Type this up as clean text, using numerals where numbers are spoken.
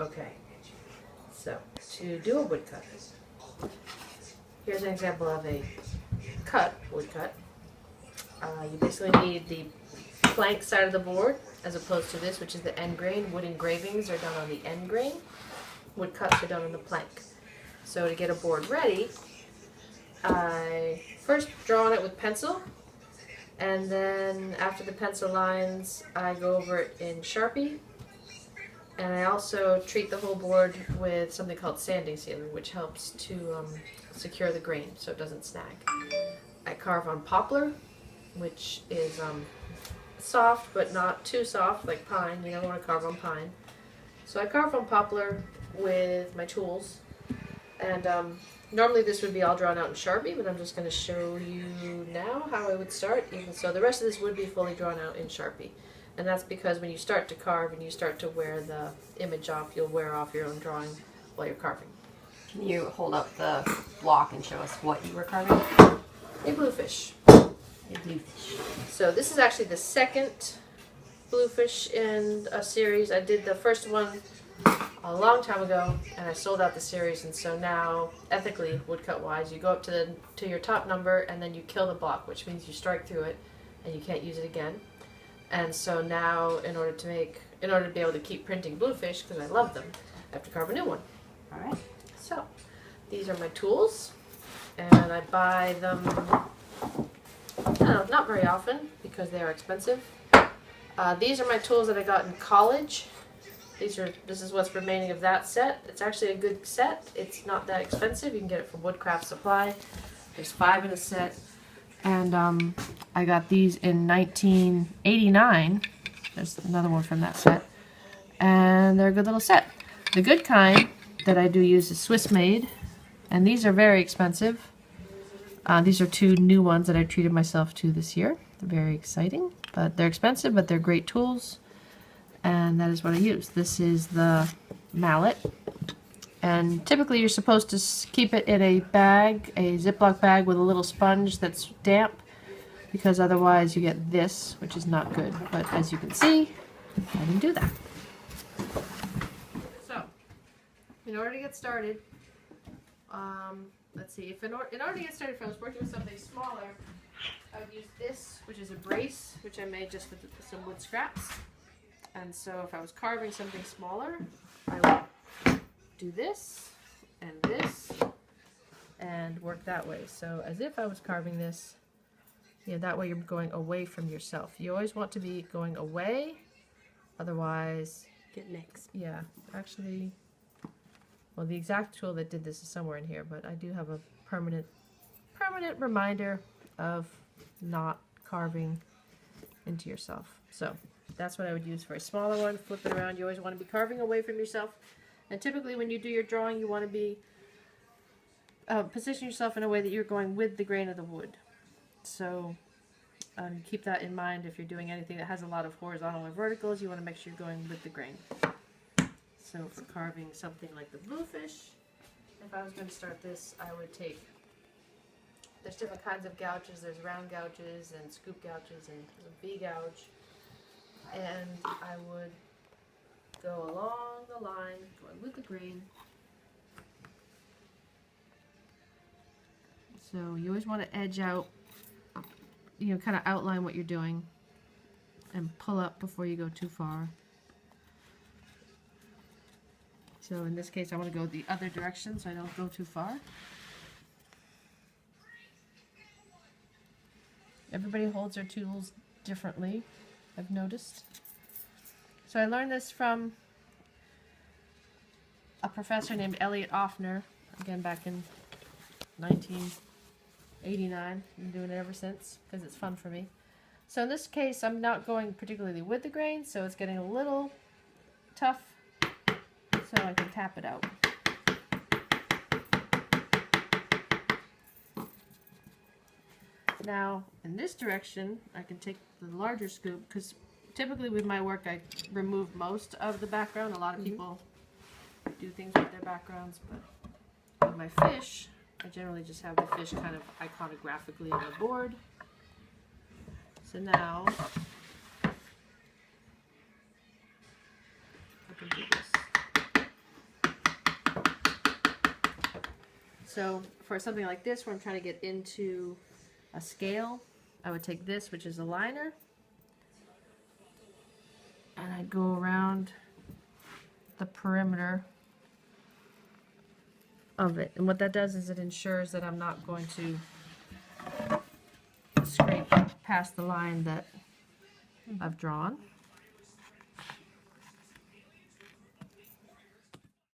Okay, so to do a woodcut, here's an example of a woodcut. You basically need the plank side of the board as opposed to this, which is the end grain. Wood engravings are done on the end grain. Woodcuts are done on the plank. So to get a board ready, I first draw on it with pencil, and then after the pencil lines, I go over it in Sharpie. And I also treat the whole board with something called sanding sealer, which helps to secure the grain so it doesn't snag. I carve on poplar, which is soft but not too soft, like pine. You don't want to carve on pine. So I carve on poplar with my tools. And normally this would be all drawn out in Sharpie, but I'm just going to show you now how I would start. Even so, the rest of this would be fully drawn out in Sharpie. And that's because when you start to carve and you start to wear the image off, you'll wear off your own drawing while you're carving. Can you hold up the block and show us what you were carving? A bluefish. A bluefish. So this is actually the second bluefish in a series. I did the first one a long time ago, and I sold out the series. And so now, ethically, woodcut-wise, you go up to your top number, and then you kill the block, which means you strike through it, and you can't use it again. And so now, in order to be able to keep printing bluefish, because I love them, I have to carve a new one. All right. So, these are my tools, and I buy them, not very often, because they are expensive. These are my tools that I got in college. This is what's remaining of that set. It's actually a good set. It's not that expensive. You can get it from Woodcraft Supply. There's 5 in a set. And I got these in 1989. There's another one from that set. And they're a good little set. The good kind that I do use is Swiss made. And these are very expensive. These are 2 new ones that I treated myself to this year. They're very exciting. But they're expensive, but they're great tools. And that is what I use. This is the mallet. And typically you're supposed to keep it in a bag, a Ziploc bag with a little sponge that's damp, because otherwise you get this, which is not good. But as you can see, I didn't do that. So, in order to get started, let's see, in order to get started, if I was working with something smaller, I would use this, which is a brace, which I made just with some wood scraps. And so if I was carving something smaller, I would do this, and work that way. So as if I was carving this, that way you're going away from yourself. You always want to be going away, otherwise... Get mixed. Yeah, actually, well, the exact tool that did this is somewhere in here, but I do have a permanent reminder of not carving into yourself. So that's what I would use for a smaller one. Flip it around. You always want to be carving away from yourself. And typically when you do your drawing, you want to be position yourself in a way that you're going with the grain of the wood. So keep that in mind. If you're doing anything that has a lot of horizontal or verticals, you want to make sure you're going with the grain. So for carving something like the bluefish, if I was going to start this, I would take, there's different kinds of gouges. There's round gouges and scoop gouges and a V-gouge. And I would go along the line, going with the grain. So you always want to edge out, kind of outline what you're doing and pull up before you go too far. So in this case I want to go the other direction so I don't go too far. Everybody holds their tools differently, I've noticed. So I learned this from a professor named Elliot Offner, again back in 1989. I've been doing it ever since because it's fun for me. So in this case I'm not going particularly with the grain, so it's getting a little tough, so I can tap it out. Now in this direction I can take the larger scoop, because typically with my work I remove most of the background. A lot of people do things with their backgrounds, but with my fish I generally just have the fish kind of iconographically on the board. So now I can do this. So for something like this, where I'm trying to get into a scale, I would take this, which is a liner, and I'd go around the perimeter of it. And what that does is it ensures that I'm not going to scrape past the line that I've drawn.